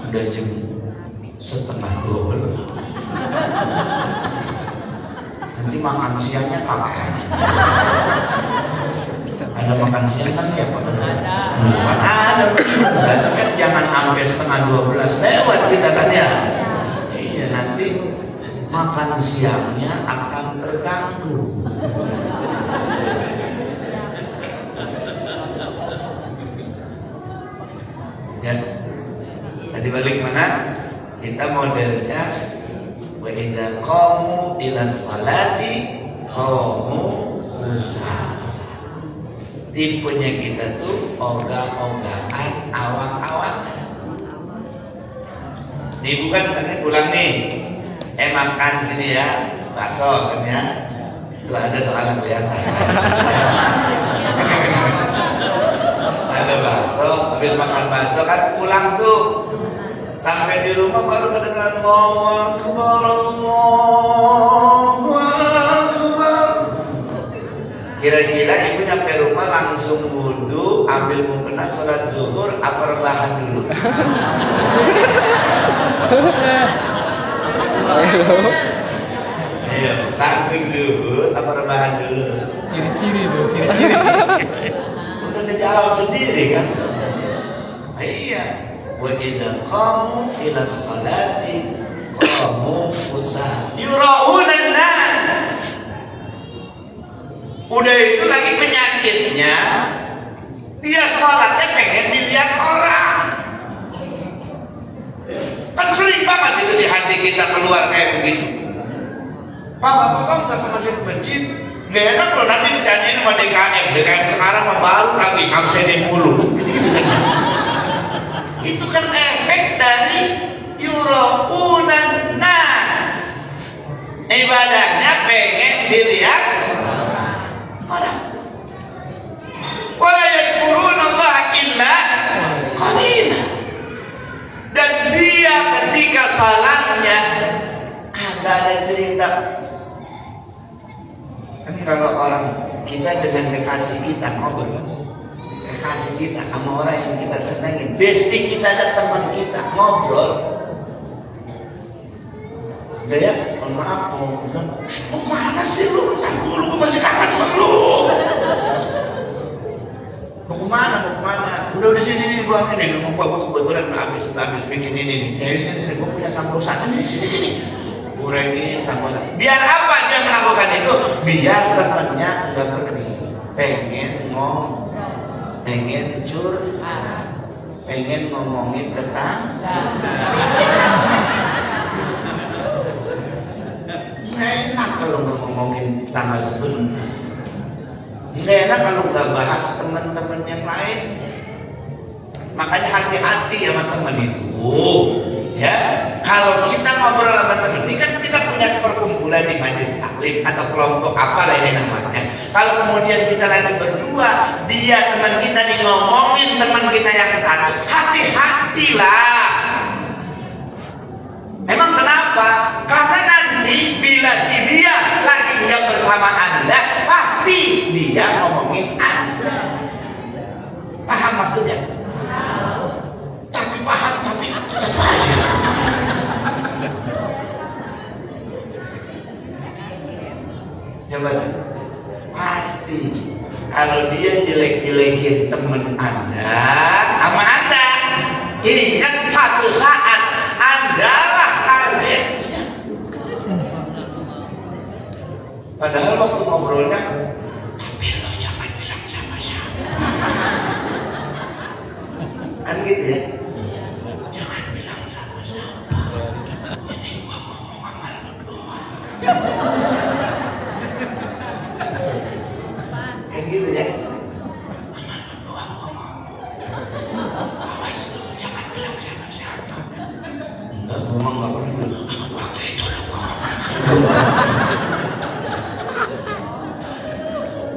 udah jam 11:30. Nanti makan siangnya kapan? Ada makan siang kan ya Pak? Ada. Berarti kan jangan sampai 11:30 lewat kita kan ya. Iya, nanti makan siangnya akan terganggu. Ya, tadi balik mana? Kita modelnya wa idza qamu ila sholati qamu kusala. Tipenya kita tuh ogah-ogahan, awang-awangan. Nih bukan misalnya pulang nih, makan sini ya, bakso kan ya. Tuh ada soal kelihatan. Ada bakso, habis makan bakso kan pulang tuh. Sampai di rumah baru kedengaran Allahu Akbar, Allahu Akbar. Kira-kira ibu nyampe rumah langsung wudu, ambil mukena sholat zuhur, apa rebahan dulu? Ayo, langsung zuhur, apa rebahan dulu? Ciri-ciri tuh, ciri-ciri. Udah saya jawab sendiri kan? Iya. Wa idza qamu ila sholati qamu kusala yura'una an-nas. Udah itu lagi penyakitnya, dia sholatnya pengen dilihat orang. Kan sering banget itu di hati kita keluar kayak begitu. Pak, kamu tak masih ke masjid? Gak enak loh nanti dijanjiin sama DKM sekarang baru lagi absenin mulu. Gitu-gitu kan. Itu kan efek dari yura'unan nas. Ibadahnya pengen dilihat orang. Wala yadhkuruna Allah illa qalila. Dan dia ketika salatnya kagak ada cerita. Kan kalau orang kita dengan kekasih kita ngobrol, kekasih kita sama orang yang kita senangin, bestie kita dan teman kita ngobrol, udah ya, mohon maaf, mau kemana sih lu? Ntar dulu, gue masih kangen sama lu. Mau kemana? Udah di sini gue ini, gue kebetulan habis bikin ini. Ya di sini gue punya sambusan di sini. Gorengin sambusan. Biar apa dia melakukan itu? Biar temannya nggak pergi. Pengen curhat, pengen ngomongin tentang. Nggak enak kalau nggak ngomongin tanggal sebentar. Nggak enak kalau nggak bahas teman-teman yang lain. Makanya hati-hati sama teman itu. Ya, kalau kita ngobrol sama teman, ini kan kita punya perkumpulan di majelis taklim atau kelompok apa lah ini namanya. Kalau kemudian kita lagi berdua, dia teman kita nih ngomongin teman kita yang satu, hati-hatilah. Emang kenapa? Karena nanti bila si dia lagi nggak bersama Anda, pasti dia ngomongin Anda. Paham maksudnya? Tapi tetap aja. Coba pasti kalau dia jelek-jelekin teman Anda sama Anda, ingat satu saat Anda lah targetnya. Padahal waktu ngobrolnya, tapi lo jangan bilang sama siapa. Kan gitu ya. Jangan bilang sama siapa. Ini gua ngomong sama lo doang. gitu ya. Awas lu, jangan bilang siapa-siapa. Enggak, ngomong nggak pernah bilang. Waktu itu lu ngomong.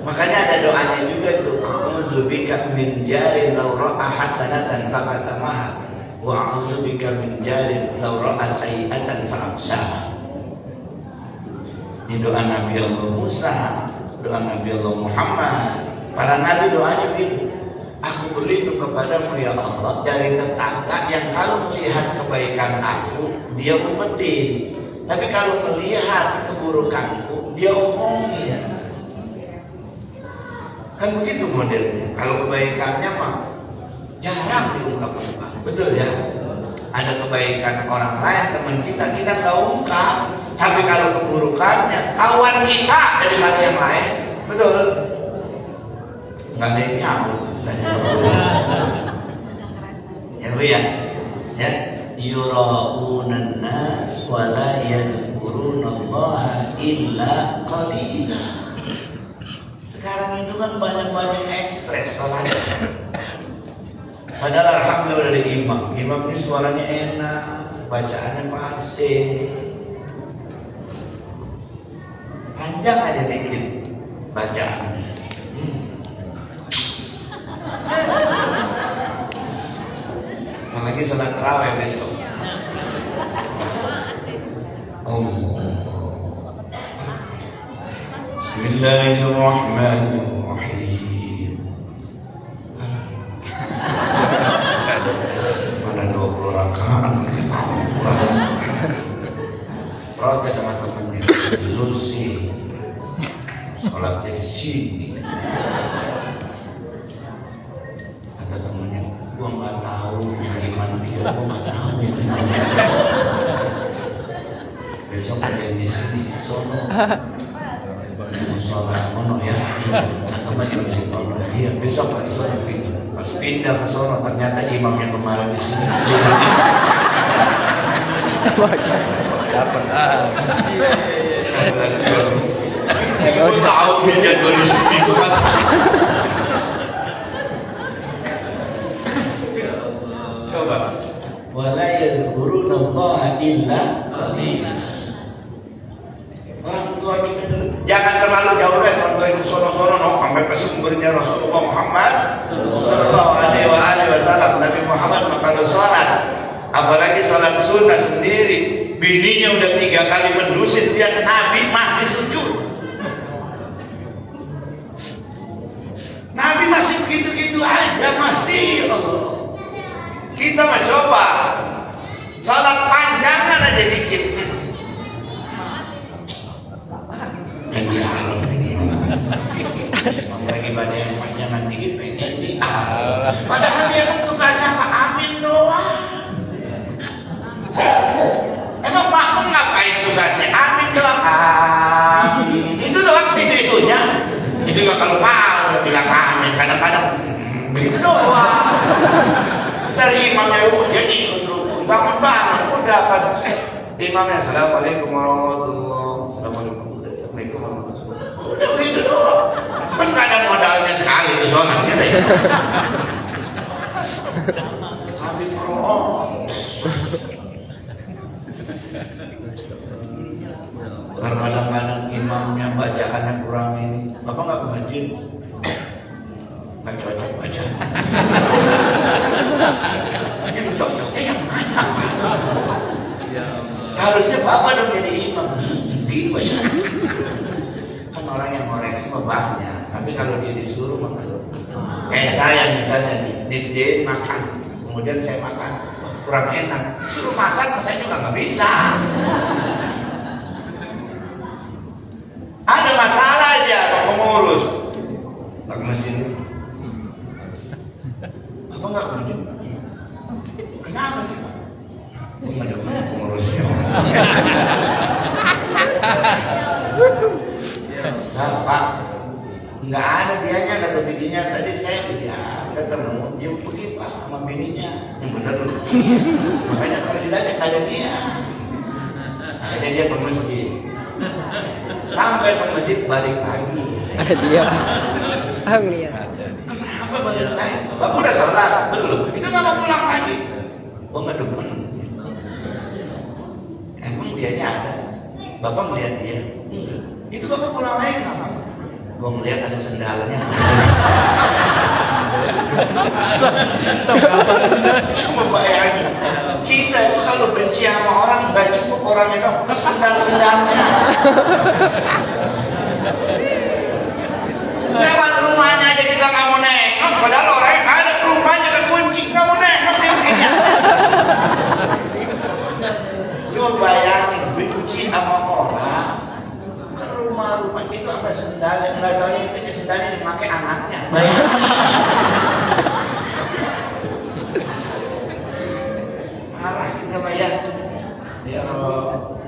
Makanya ada doanya juga tuh. A'udzubika min jarin law ra'a hasanatan faqatamaha wa a'udzubika min jarin law ra'a sayyi'atan fa'amsaha. Ini doa Nabi Allah Musa, doa Nabi Allah Muhammad. Para nabi doanya begitu. Aku berlindung kepadamu ya Allah dari tetangga yang kalau melihat kebaikan aku dia umpetin, tapi kalau melihat keburukanku dia omongin. Kan begitu modelnya. Kalau kebaikannya mah jarang diungkap-ungkap, betul ya? Ada kebaikan orang lain teman kita nggak ungkap, tapi kalau keburukannya kawan kita dari mana yang lain, betul? Nggak ada yang nyambung. Ya Bu ya, ya yuraunan nas wala yadhkurunallaha illa qalila. Sekarang itu kan banyak-banyak ekspres sholatnya. Padahal alhamdulillah dari imam ini suaranya enak, bacaannya fasih, panjang aja dikit bacaannya. Apalagi sholat tarawih besok. Bismillahirrahmanirrahim. Mana 20 rakaat lagi. Protes sama temennya. Lu sih sholatnya di sini. Kata temennya, gua nggak tahu gimana dia, gua nggak tahu yang mana. Besok ada di sini, sono. Sholat mono ya, atau macam di sono. Iya, besok di sono pindah. Pas pindah ke sono, ternyata imam yang kemarin di sini. Dapat Aku tahu jadwal di sini itu kan. Coba. Wala yadhkurunallaha illa qalila. Orang tua kita dulu jangan terlalu jauh deh orang tua itu sono-sono sampai ke sumbernya Rasulullah Muhammad sallallahu alaihi wasallam. Nabi Muhammad kalau sholat, apalagi sholat sunnah sendiri, bininya udah 3 kali mendusit, dia Nabi masih sujud. Nabi masih begitu-gitu aja, pasti Allah. Kita mah coba sholat panjangan aja dikit. Dan di alam ini lagi banyak yang panjangan dikit pengen di alam. Padahal dia tugasnya apa? Amin doang. Emang makmum ngapain tugasnya? Amin doang. Amin. Itu doang segitu-itunya. Itu juga kalau mau bilang amin. Kadang-kadang begitu doang. Dari imamnya dia ikut rukun, bangun-bangun udah pas imamnya assalamualaikum warahmatullahi wabarakatuh. Udah begitu doang. Kan gak ada modalnya sekali itu sholat kita ya. Habis protes. Kadang-kadang imamnya bacaannya kurang ini. Bapak gak ke masjid? Gak cocok baca. Yang cocoknya yang mana Pak? Harusnya Bapak dong jadi imam. Gitu bacaan. Kan orang yang ngoreksi mah banyak, tapi kalau dia disuruh mah kalau kayak saya misalnya disediain makan, kemudian saya makan kurang enak, suruh masak saya juga nggak bisa. Ada masalah aja Pak pengurus, tak mesin apa nggak kerja? Kenapa sih Pak? Nggak ada pengurusnya. Nah, Pak, nggak ada dianya kata bininya. Tadi saya ketemu dia pergi Pak sama bininya. Yang benar loh. Makanya presidennya nggak ada dia. Akhirnya dia ke masjid. Sampai ke masjid balik lagi. Ada dia. Ada. Kenapa balik lagi? Bapak udah sholat, betul? Kita nggak mau pulang lagi. Oh nggak demen. Emang dianya ada. Bapak melihat dia, enggak. Itu bapak pulang lagi kenapa? Gua melihat ada sendalnya. Cuma bayangin, kita itu kalau benci sama orang nggak cukup orangnya dong, kesendal-sendalnya. Lewat rumahnya aja kita nggak mau nengok, padahal orang yang ada rumahnya kekunci nggak mau nengok ya begini. Coba bayangin benci sama orang ke rumah-rumah itu apa sendalnya, nggak tahu itu sendalnya dipakai anaknya. Bayangin. Marah kita bayar. Ya Allah.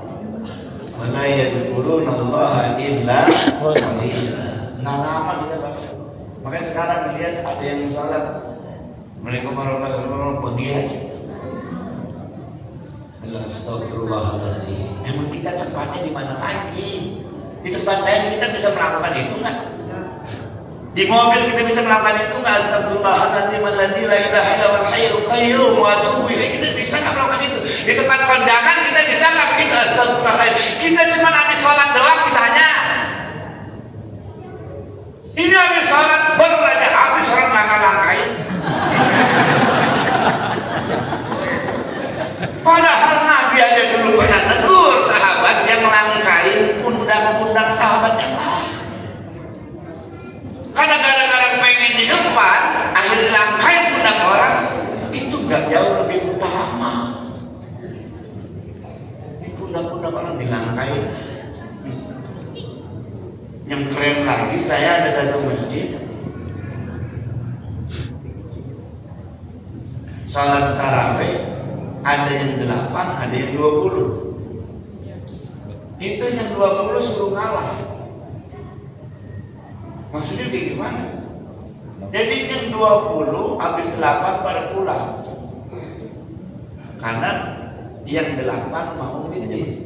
Wala yadhkuruna Allah illa qalila. Nggak lama kita baca. Makanya sekarang melihat ada yang salat, Assalamualaikum warahmatullahi wabarakatuh, pergi aja. Astagfirullahaladzim. Emang kita tempatnya di mana lagi? Di tempat lain kita bisa melakukan itu nggak? Di mobil kita bisa melakukan itu nggak? Astagfirullahaladzim, alladzi la ilaha illa huwal hayyul qayyum wa atubu ilaih. Kita bisa nggak melakukan itu? Di tempat kondangan kita bisa nggak begitu? Astagfirullahaladzim. Kita cuma habis sholat doang misalnya. Ini habis sholat baru aja habis orang langkah-langkahin. Padahal Nabi aja dulu pernah negur sahabat yang langkahin pundak-pundak sahabat yang lain. Karena gara-gara pengen di depan, akhirnya langkahin pundak orang, itu gak jauh lebih utama. Ini pundak-pundak orang dilangkahin. Yang keren lagi, saya ada satu masjid salat tarawih, ada yang 8, ada yang 20. Itu yang 20 suruh ngalah. Maksudnya kayak gimana? Jadi yang 20 habis 8 pada pulang. Karena yang 8 mau ini.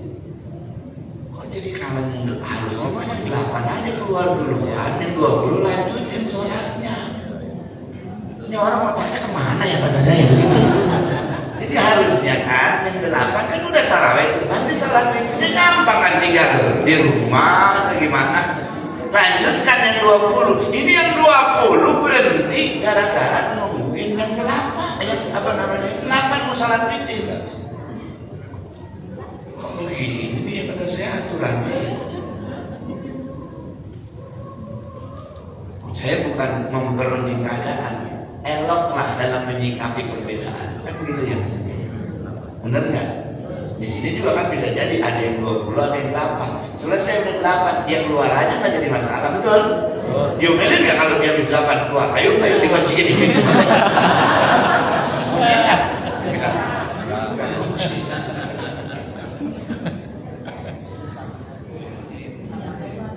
Jadi kalau harus yang 8 aja keluar dulu, yang 20 lanjutin sholatnya. Ini orang mau tanya kemana ya kata saya begitu. Jadi harusnya kan yang 8 kan udah tarawih itu, nanti sholat itu gampang kan tinggal di rumah atau gimana. Lanjutkan yang 20. Ini yang 20 berhenti gara-gara nungguin yang 8. Apa namanya? 8 mau sholat witir. Kok begini? Kata saya aturannya. Saya bukan memperonjing keadaan, eloklah dalam menyikapi perbedaan, kan begitu ya. Bener nggak? Di sini juga kan bisa jadi ada yang 20, ada yang 8. Selesai udah 8, dia keluar aja nggak jadi masalah, betul? Diomelin nggak kalau dia habis 8 keluar? Ayo dikunciin di pintu.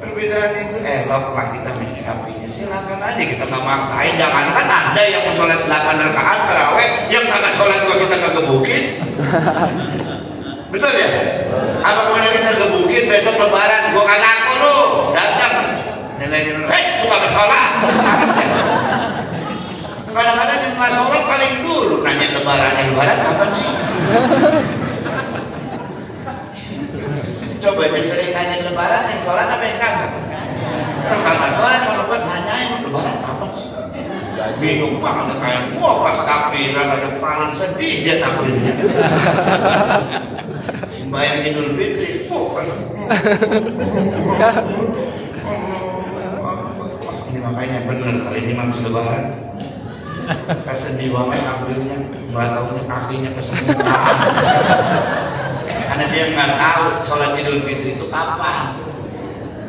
Perbedaan itu eloklah kita menyikapinya. Silakan aja, kita nggak maksain. Jangan kan ada yang mau sholat 8 rakaat tarawih, yang kagak sholat gua kita kagak gebukin. Betul ya? Apa mana kita gebukin besok lebaran? Gua kagak aku lu datang nilai dulu. Gua kagak sholat. Kadang-kadang yang nggak sholat paling dulu nanya lebaran kapan sih? Coba yang sering nanya lebaran, yang sholat apa yang kagak? Kagak sholat, kalau buat nanyain lebaran apa sih? Bingung banget kayak wah pas takbiran ada paling sedih dia takbirnya. Bayang Idul Fitri, ini makanya bener kali ini habis lebaran. Kesedih banget takbirnya, nggak tahunya kakinya kesedih. Karena dia nggak tahu sholat Idul Fitri itu kapan.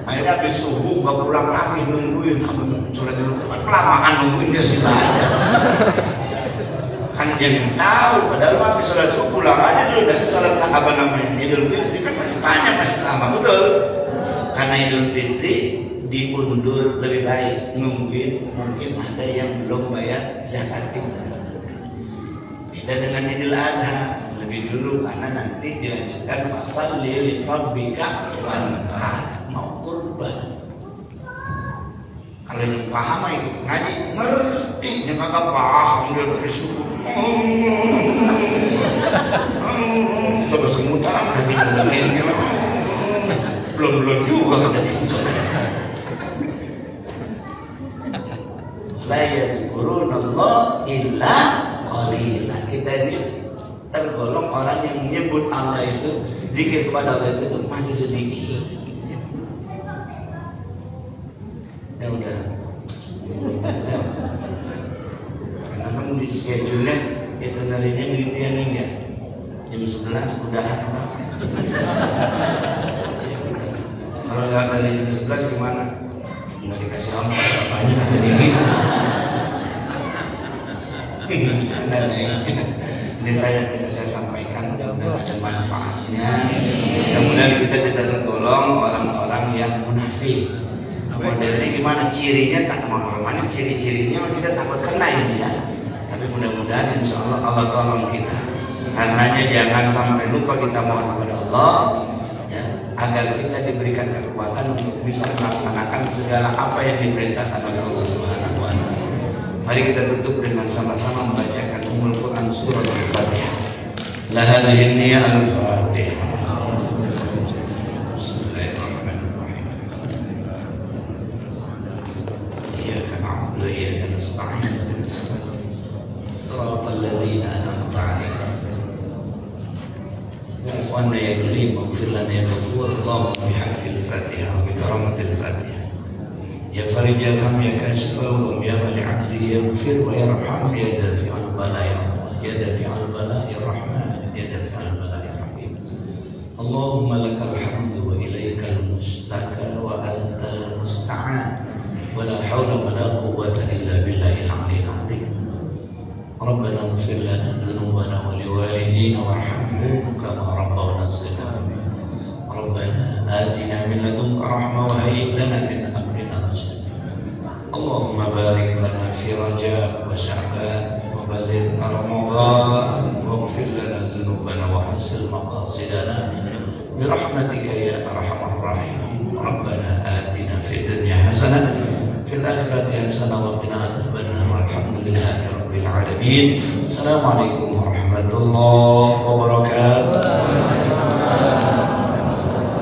Akhirnya habis subuh nggak pulang lagi nungguin sholat Idul Fitri. Kelamaan nungguin dia sila aja. Kan dia nggak tahu. Padahal habis sholat subuh pulang aja dulu. Dari sholat apa namanya Idul Fitri kan masih panjang, masih lama, betul. Karena Idul Fitri diundur lebih baik, nungguin mungkin ada yang belum bayar zakat fitrah. Beda dengan Idul Adha. Lebih dulu karena nanti dilanjutkan pasal li rabbika wanhar, mau kurban. Kalau yang paham itu ngaji ngerti, yang kagak paham dia dari suku. Coba semutan nanti ngomongin belum juga kata la yazkurunallah illa qalila. Kita ini tergolong orang yang menyebut Allah itu, zikir kepada Allah itu masih sedikit. Ya udah, karena kan di schedule-nya itu tadinya begitu ya nih ya, jam 11 udah apa? Kalau nggak dari jam 11 gimana? Nggak dikasih ongkos apanya dari gitu. Ini bisa saya sampaikan, mudah-mudahan ada manfaatnya. Mudah-mudahan kita tidak tergolong orang-orang yang munafik. Modelnya gimana? Cirinya tak kemana-mana, ciri-cirinya kita takut kena ini ya. Tapi mudah-mudahan insya Allah Allah tolong kita. Karenanya jangan sampai lupa kita mohon kepada Allah ya, agar kita diberikan kekuatan untuk bisa melaksanakan segala apa yang diperintahkan oleh Allah Subhanahu wa Ta'ala. Mari kita tutup dengan sama-sama membacakan Ummul Quran surah Al-Fatihah. La hadhihi niyyah al-Fatihah. Bismillahirrahmanirrahim. Iyyaka na'budu wa iyyaka nasta'in. Shiratal ladzina an'amta 'alaihim. Wa'fu 'anna ya Karim waghfir lana ya Ghafur. Allahumma bihaqqil Fatihah wa bi karamatil Fatihah. Ya Farijal Ham ya Kasifal Gham ya Mali Abdi ya Ghafir wa ya Rahman ya Dafi'al Bala ya Allah ya Dafi'al Bala ya Rahman ya Dafi'al Bala ya Rahim. Allahumma lakal hamdu wa ilaikal mustaka wa antal musta'an wa la hawla wa la quwwata illa billahil aliyyil azim. Rabbana ighfir lana dhunubana wa liwalidina warhamhum kama rabbawna shaghira. Rabbana atina min ladunka rahmah wa hayyi lana min amrina rashada. Allahumma barik lana fi Rajab wa Sya'ban wa ballighna Ramadan waghfir lana dhunubana wa hassil maqasidana bi rahmatika ya arhamar rahimin. Rabbana atina fid dunya hasanah fil akhirati hasanah wa qina adzabannar. Walhamdulillahi rabbil alamin. Assalamualaikum warahmatullahi wabarakatuh.